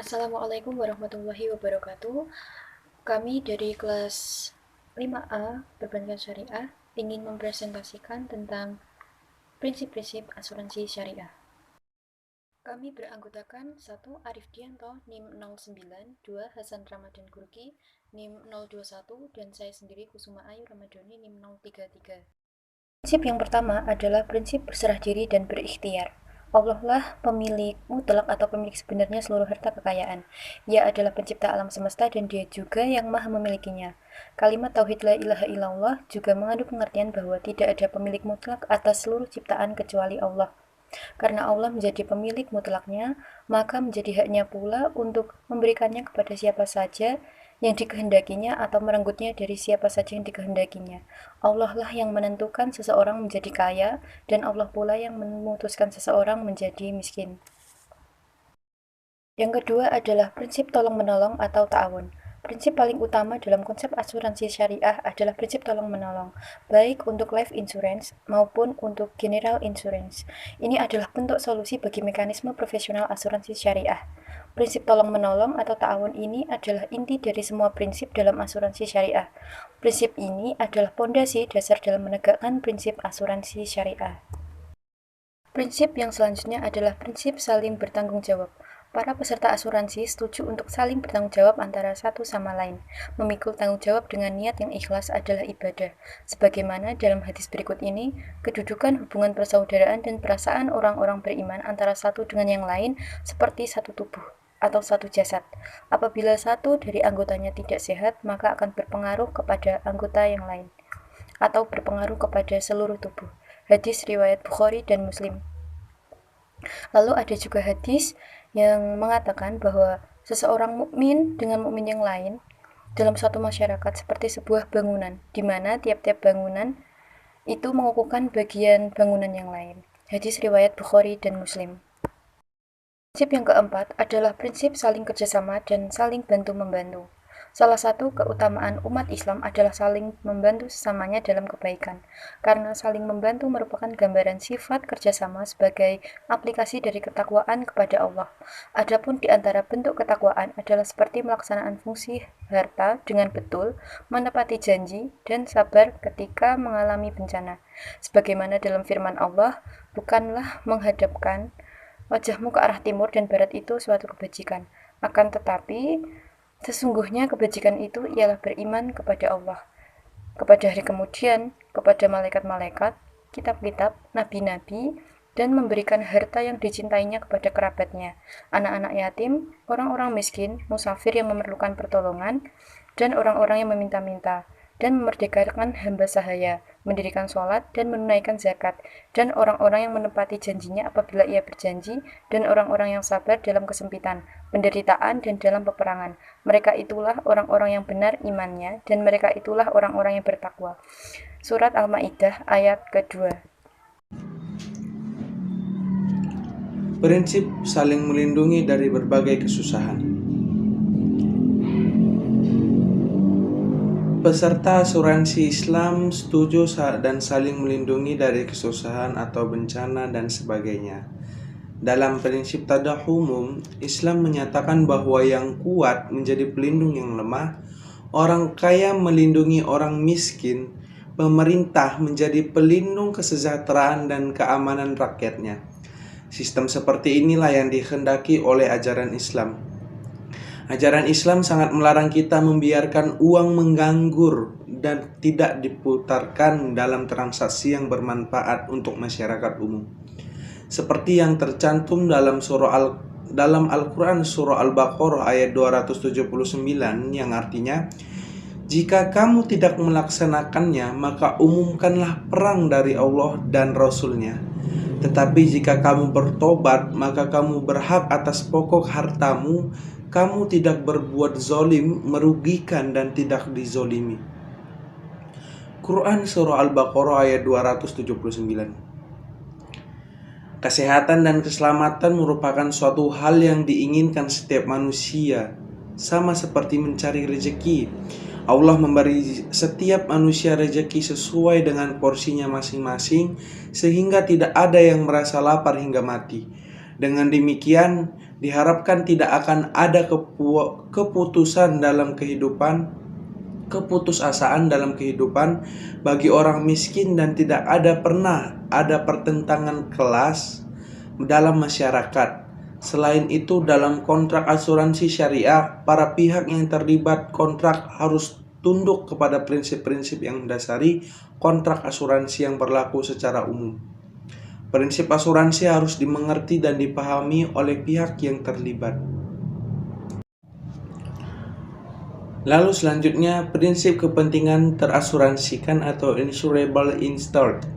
Assalamualaikum warahmatullahi wabarakatuh. Kami dari kelas 5A Perbankan Syariah ingin mempresentasikan tentang prinsip-prinsip asuransi syariah. Kami beranggotakan 1. Arif Dianto, NIM 09, 2. Hasan Ramadan Gurki, NIM 021, dan saya sendiri Kusuma Ayu Ramadhani, NIM 033. Prinsip yang pertama adalah prinsip berserah diri dan berikhtiar. Allah lah pemilik mutlak atau pemilik sebenarnya seluruh harta kekayaan. Ia adalah pencipta alam semesta dan Dia juga yang maha memilikinya. Kalimat tauhid la ilaha illallah juga mengandung pengertian bahwa tidak ada pemilik mutlak atas seluruh ciptaan kecuali Allah. Karena Allah menjadi pemilik mutlaknya, maka menjadi haknya pula untuk memberikannya kepada siapa saja yang dikehendakinya atau merenggutnya dari siapa saja yang dikehendakinya. Allah lah yang menentukan seseorang menjadi kaya, dan Allah pula yang memutuskan seseorang menjadi miskin. Yang kedua adalah prinsip tolong-menolong atau ta'awun. Prinsip paling utama dalam konsep asuransi syariah adalah prinsip tolong-menolong, baik untuk life insurance maupun untuk general insurance. Ini adalah bentuk solusi bagi mekanisme profesional asuransi syariah. Prinsip tolong-menolong atau ta'awun ini adalah inti dari semua prinsip dalam asuransi syariah. Prinsip ini adalah pondasi dasar dalam menegakkan prinsip asuransi syariah. Prinsip yang selanjutnya adalah prinsip saling bertanggung jawab. Para peserta asuransi setuju untuk saling bertanggung jawab antara satu sama lain. Memikul tanggung jawab dengan niat yang ikhlas adalah ibadah. Sebagaimana dalam hadis berikut ini, kedudukan hubungan persaudaraan dan perasaan orang-orang beriman antara satu dengan yang lain seperti satu tubuh atau satu jasad. Apabila satu dari anggotanya tidak sehat, maka akan berpengaruh kepada anggota yang lain atau berpengaruh kepada seluruh tubuh. Hadis riwayat Bukhari dan Muslim. Lalu ada juga hadis yang mengatakan bahwa seseorang mukmin dengan mukmin yang lain dalam suatu masyarakat seperti sebuah bangunan, di mana tiap-tiap bangunan itu mengukuhkan bagian bangunan yang lain. Hadis riwayat Bukhari dan Muslim. Prinsip yang keempat adalah prinsip saling kerjasama dan saling bantu-membantu. Salah satu keutamaan umat Islam adalah saling membantu sesamanya dalam kebaikan, karena saling membantu merupakan gambaran sifat kerjasama sebagai aplikasi dari ketakwaan kepada Allah. Adapun di antara bentuk ketakwaan adalah seperti melaksanaan fungsi harta dengan betul, menepati janji, dan sabar ketika mengalami bencana. Sebagaimana dalam firman Allah, bukanlah menghadapkan wajahmu ke arah timur dan barat itu suatu kebajikan. Akan tetapi, sesungguhnya kebajikan itu ialah beriman kepada Allah, kepada hari kemudian, kepada malaikat-malaikat, kitab-kitab, nabi-nabi, dan memberikan harta yang dicintainya kepada kerabatnya, anak-anak yatim, orang-orang miskin, musafir yang memerlukan pertolongan, dan orang-orang yang meminta-minta, dan memerdekakan hamba sahaya, mendirikan sholat, dan menunaikan zakat, dan orang-orang yang menepati janjinya apabila ia berjanji, dan orang-orang yang sabar dalam kesempitan, penderitaan, dan dalam peperangan. Mereka itulah orang-orang yang benar imannya, dan mereka itulah orang-orang yang bertakwa. Surat Al-Ma'idah ayat kedua. Prinsip saling melindungi dari berbagai kesusahan. Peserta asuransi Islam setuju dan saling melindungi dari kesusahan atau bencana dan sebagainya. Dalam prinsip tadahumum, Islam menyatakan bahwa yang kuat menjadi pelindung yang lemah, orang kaya melindungi orang miskin, pemerintah menjadi pelindung kesejahteraan dan keamanan rakyatnya. Sistem seperti inilah yang dikehendaki oleh ajaran Islam. Ajaran Islam sangat melarang kita membiarkan uang menganggur dan tidak diputarkan dalam transaksi yang bermanfaat untuk masyarakat umum. Seperti yang tercantum dalam Al-Quran surah Al-Baqarah ayat 279 yang artinya, jika kamu tidak melaksanakannya, maka umumkanlah perang dari Allah dan Rasul-Nya. Tetapi jika kamu bertobat, maka kamu berhak atas pokok hartamu. Kamu tidak berbuat zolim, merugikan, dan tidak dizolimi. Quran surah Al-Baqarah ayat 279. Kesehatan dan keselamatan merupakan suatu hal yang diinginkan setiap manusia, sama seperti mencari rezeki. Allah memberi setiap manusia rezeki sesuai dengan porsinya masing-masing, sehingga tidak ada yang merasa lapar hingga mati. Dengan demikian, Diharapkan tidak akan ada keputusasaan dalam kehidupan bagi orang miskin, dan tidak pernah ada pertentangan kelas dalam masyarakat. Selain itu, dalam kontrak asuransi syariah, para pihak yang terlibat kontrak harus tunduk kepada prinsip-prinsip yang mendasari kontrak asuransi yang berlaku secara umum. Prinsip asuransi harus dimengerti dan dipahami oleh pihak yang terlibat. Lalu selanjutnya, prinsip kepentingan terasuransikan atau insurable insured.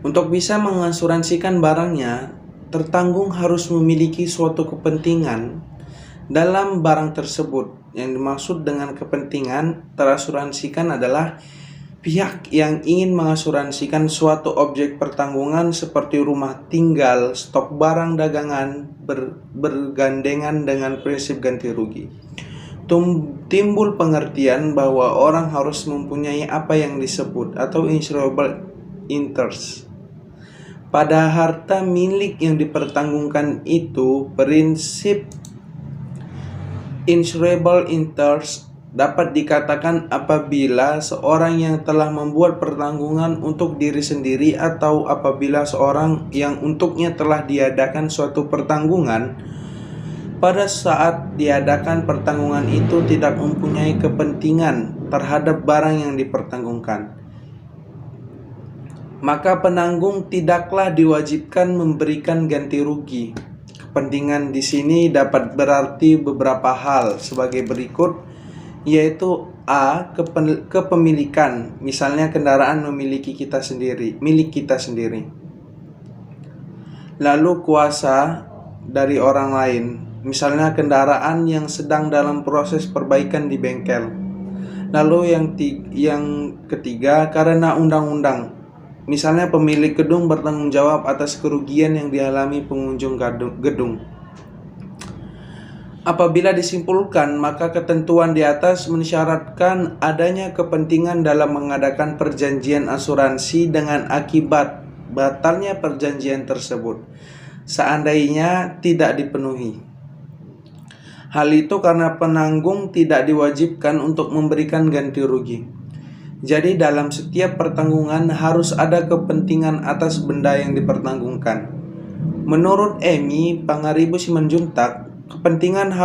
Untuk bisa mengasuransikan barangnya, tertanggung harus memiliki suatu kepentingan dalam barang tersebut. Yang dimaksud dengan kepentingan terasuransikan adalah pihak yang ingin mengasuransikan suatu objek pertanggungan seperti rumah tinggal, stok barang dagangan, bergandengan dengan prinsip ganti rugi. Timbul pengertian bahwa orang harus mempunyai apa yang disebut atau insurable interest pada harta milik yang dipertanggungkan itu. Prinsip insurable interest dapat dikatakan apabila seorang yang telah membuat pertanggungan untuk diri sendiri atau apabila seorang yang untuknya telah diadakan suatu pertanggungan pada saat diadakan pertanggungan itu tidak mempunyai kepentingan terhadap barang yang dipertanggungkan, maka penanggung tidaklah diwajibkan memberikan ganti rugi. Kepentingan di sini dapat berarti beberapa hal sebagai berikut, yaitu A. Kepemilikan, misalnya kendaraan milik kita sendiri. Lalu kuasa dari orang lain, misalnya kendaraan yang sedang dalam proses perbaikan di bengkel. Lalu yang ketiga, karena undang-undang, misalnya pemilik gedung bertanggung jawab atas kerugian yang dialami pengunjung gedung. Apabila disimpulkan, maka ketentuan di atas mensyaratkan adanya kepentingan dalam mengadakan perjanjian asuransi dengan akibat batalnya perjanjian tersebut seandainya tidak dipenuhi. Hal itu karena penanggung tidak diwajibkan untuk memberikan ganti rugi. Jadi dalam setiap pertanggungan harus ada kepentingan atas benda yang dipertanggungkan. Menurut Emi Pangaribu Simanjuntak, kepentingan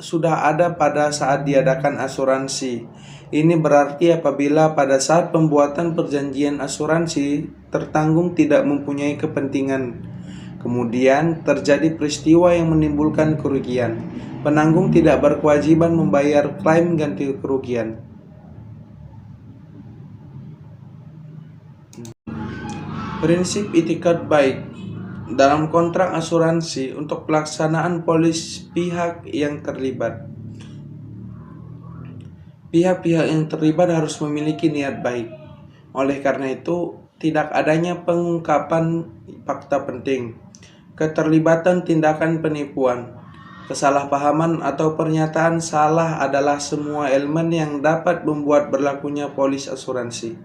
sudah ada pada saat diadakan asuransi. Ini berarti apabila pada saat pembuatan perjanjian asuransi tertanggung tidak mempunyai kepentingan, kemudian terjadi peristiwa yang menimbulkan kerugian, penanggung tidak berkewajiban membayar klaim ganti kerugian. Prinsip itikat baik dalam kontrak asuransi untuk pelaksanaan polis pihak yang terlibat. Pihak-pihak yang terlibat harus memiliki niat baik. Oleh karena itu, tidak adanya pengungkapan fakta penting, keterlibatan tindakan penipuan, kesalahpahaman atau pernyataan salah adalah semua elemen yang dapat membuat berlakunya polis asuransi.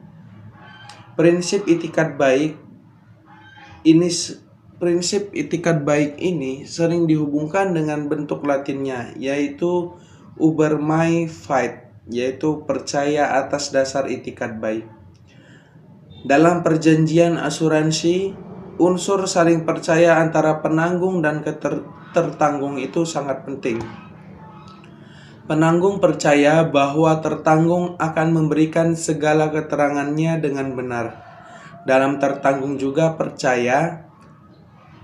Prinsip itikat baik ini sering dihubungkan dengan bentuk Latinnya, yaitu ubermai fide, yaitu percaya atas dasar itikat baik. Dalam perjanjian asuransi, unsur saling percaya antara penanggung dan tertanggung itu sangat penting. Penanggung percaya bahwa tertanggung akan memberikan segala keterangannya dengan benar. Dalam tertanggung juga percaya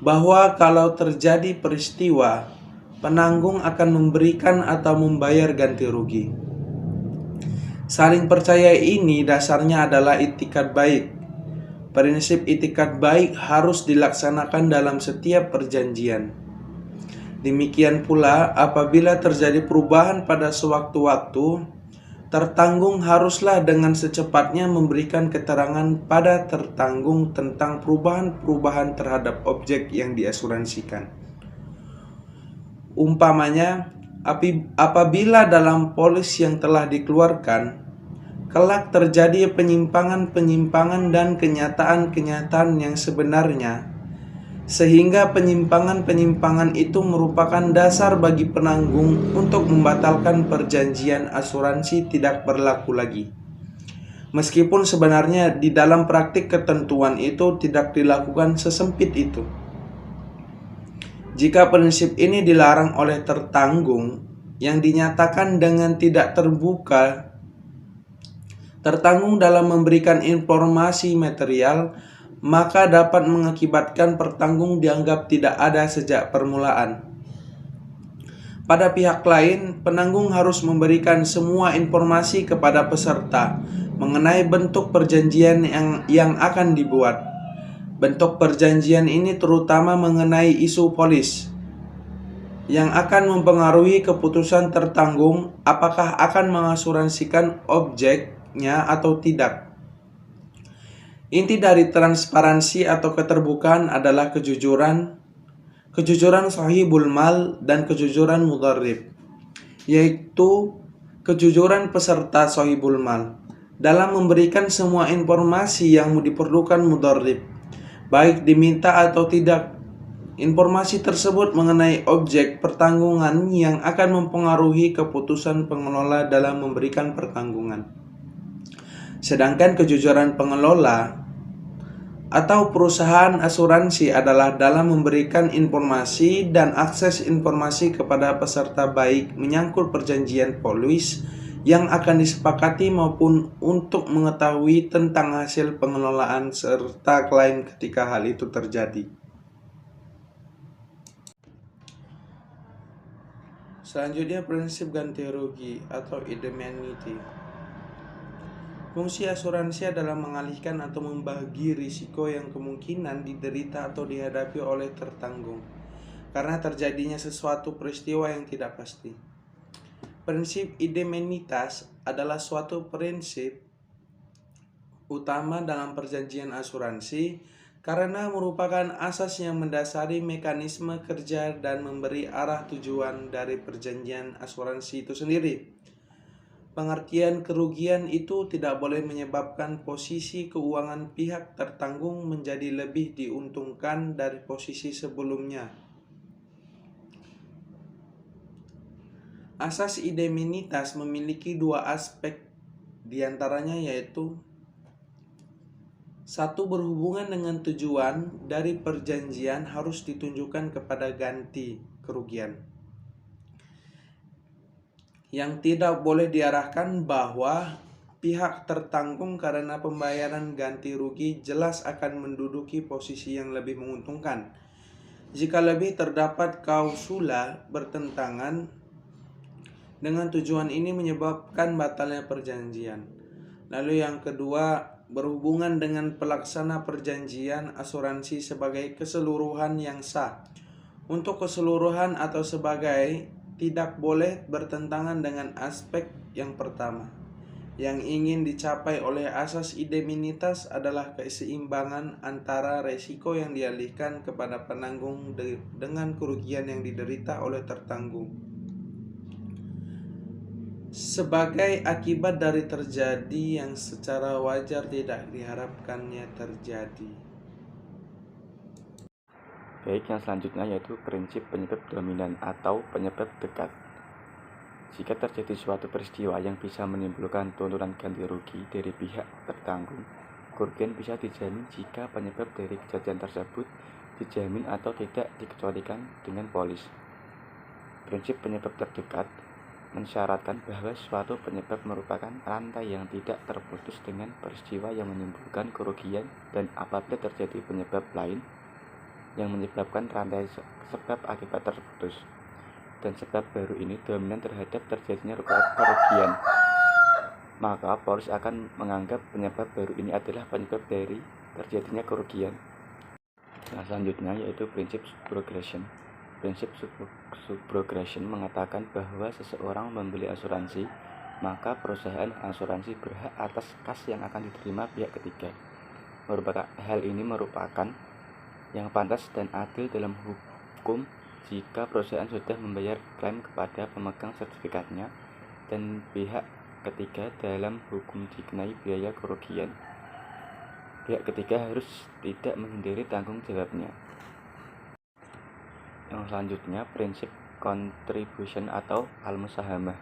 bahwa kalau terjadi peristiwa, penanggung akan memberikan atau membayar ganti rugi. Saling percaya ini dasarnya adalah itikat baik. Prinsip itikat baik harus dilaksanakan dalam setiap perjanjian. Demikian pula apabila terjadi perubahan pada sewaktu-waktu, tertanggung haruslah dengan secepatnya memberikan keterangan pada tertanggung tentang perubahan-perubahan terhadap objek yang diasuransikan. Umpamanya, apabila dalam polis yang telah dikeluarkan, kelak terjadi penyimpangan-penyimpangan dan kenyataan-kenyataan yang sebenarnya, sehingga penyimpangan-penyimpangan itu merupakan dasar bagi penanggung untuk membatalkan perjanjian asuransi tidak berlaku lagi. Meskipun sebenarnya di dalam praktik ketentuan itu tidak dilakukan sesempit itu. Jika prinsip ini dilarang oleh tertanggung yang dinyatakan dengan tidak terbuka, tertanggung dalam memberikan informasi material, maka dapat mengakibatkan pertanggung dianggap tidak ada sejak permulaan. Pada pihak lain, penanggung harus memberikan semua informasi kepada peserta mengenai bentuk perjanjian yang akan dibuat. Bentuk perjanjian ini terutama mengenai isu polis yang akan mempengaruhi keputusan tertanggung apakah akan mengasuransikan objeknya atau tidak. Inti dari transparansi atau keterbukaan adalah kejujuran sahibul mal dan kejujuran mudharrib, yaitu kejujuran peserta sahibul mal dalam memberikan semua informasi yang diperlukan mudharrib, baik diminta atau tidak. Informasi tersebut mengenai objek pertanggungan yang akan mempengaruhi keputusan pengelola dalam memberikan pertanggungan. Sedangkan kejujuran pengelola atau perusahaan asuransi adalah dalam memberikan informasi dan akses informasi kepada peserta baik menyangkut perjanjian polis yang akan disepakati maupun untuk mengetahui tentang hasil pengelolaan serta klaim ketika hal itu terjadi. Selanjutnya, prinsip ganti rugi atau indemnity. Fungsi asuransi adalah mengalihkan atau membagi risiko yang kemungkinan diderita atau dihadapi oleh tertanggung karena terjadinya sesuatu peristiwa yang tidak pasti. Prinsip indemnitas adalah suatu prinsip utama dalam perjanjian asuransi karena merupakan asas yang mendasari mekanisme kerja dan memberi arah tujuan dari perjanjian asuransi itu sendiri. Pengertian kerugian itu tidak boleh menyebabkan posisi keuangan pihak tertanggung menjadi lebih diuntungkan dari posisi sebelumnya. Asas indemnitas memiliki dua aspek, diantaranya yaitu: satu, berhubungan dengan tujuan dari perjanjian harus ditunjukkan kepada ganti kerugian, yang tidak boleh diarahkan bahwa pihak tertanggung karena pembayaran ganti rugi jelas akan menduduki posisi yang lebih menguntungkan. Jika lebih terdapat klausula bertentangan dengan tujuan ini menyebabkan batalnya perjanjian. Lalu yang kedua, berhubungan dengan pelaksana perjanjian asuransi sebagai keseluruhan yang sah. Untuk keseluruhan atau sebagai tidak boleh bertentangan dengan aspek yang pertama. Yang ingin dicapai oleh asas indemnitas adalah keseimbangan antara resiko yang dialihkan kepada penanggung dengan kerugian yang diderita oleh tertanggung sebagai akibat dari terjadi yang secara wajar tidak diharapkannya terjadi. Baik, yang selanjutnya yaitu prinsip penyebab dominan atau penyebab dekat. Jika terjadi suatu peristiwa yang bisa menimbulkan tuntutan ganti rugi dari pihak tertanggung, kerugian bisa dijamin jika penyebab dari kejadian tersebut dijamin atau tidak dikecualikan dengan polis. Prinsip penyebab terdekat mensyaratkan bahwa suatu penyebab merupakan rantai yang tidak terputus dengan peristiwa yang menimbulkan kerugian, dan apabila terjadi penyebab lain yang menyebabkan rantai sebab akibat terputus, dan sebab baru ini dominan terhadap terjadinya kerugian, maka polis akan menganggap penyebab baru ini adalah penyebab dari terjadinya kerugian. Nah, selanjutnya yaitu prinsip subrogation. Prinsip subrogation mengatakan bahwa seseorang membeli asuransi, maka perusahaan asuransi berhak atas kas yang akan diterima pihak ketiga. Hal ini merupakan yang pantas dan adil dalam hukum jika perusahaan sudah membayar klaim kepada pemegang sertifikatnya dan pihak ketiga dalam hukum dikenai biaya kerugian. Pihak ketiga harus tidak menghindari tanggung jawabnya. Yang selanjutnya, prinsip contribution atau al-musahamah.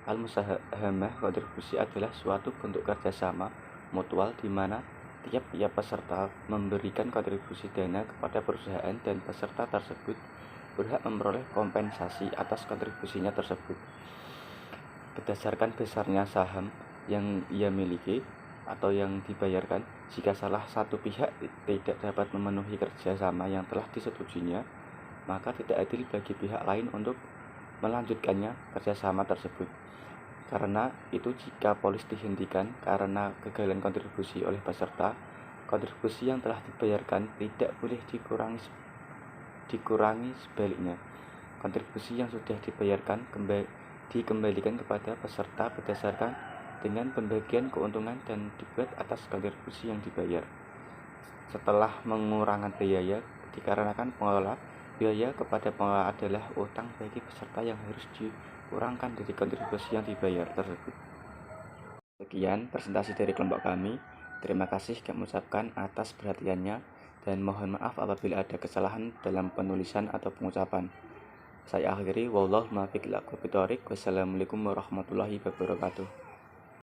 Al-musahamah kontribusi adalah suatu bentuk kerjasama mutual di mana tiap-tiap peserta memberikan kontribusi dana kepada perusahaan dan peserta tersebut berhak memperoleh kompensasi atas kontribusinya tersebut berdasarkan besarnya saham yang ia miliki atau yang dibayarkan. Jika salah satu pihak tidak dapat memenuhi kerjasama yang telah disetujuinya, maka tidak adil bagi pihak lain untuk melanjutkannya kerjasama tersebut. Karena itu, jika polis dihentikan karena kegagalan kontribusi oleh peserta, kontribusi yang telah dibayarkan tidak boleh dikurangi sebaliknya. Kontribusi yang sudah dibayarkan dikembalikan kepada peserta berdasarkan dengan pembagian keuntungan dan dibuat atas kontribusi yang dibayar. Setelah mengurangi biaya, dikarenakan pengelola, biaya kepada pengelola adalah utang bagi peserta yang harus dikurangkan dari kontribusi yang dibayar tersebut. Sekian presentasi dari kelompok kami. Terima kasih kami ucapkan atas perhatiannya dan mohon maaf apabila ada kesalahan dalam penulisan atau pengucapan. Saya akhiri, wallahu muwaffiq ila aqwamit thoriq. Wassalamualaikum warahmatullahi wabarakatuh.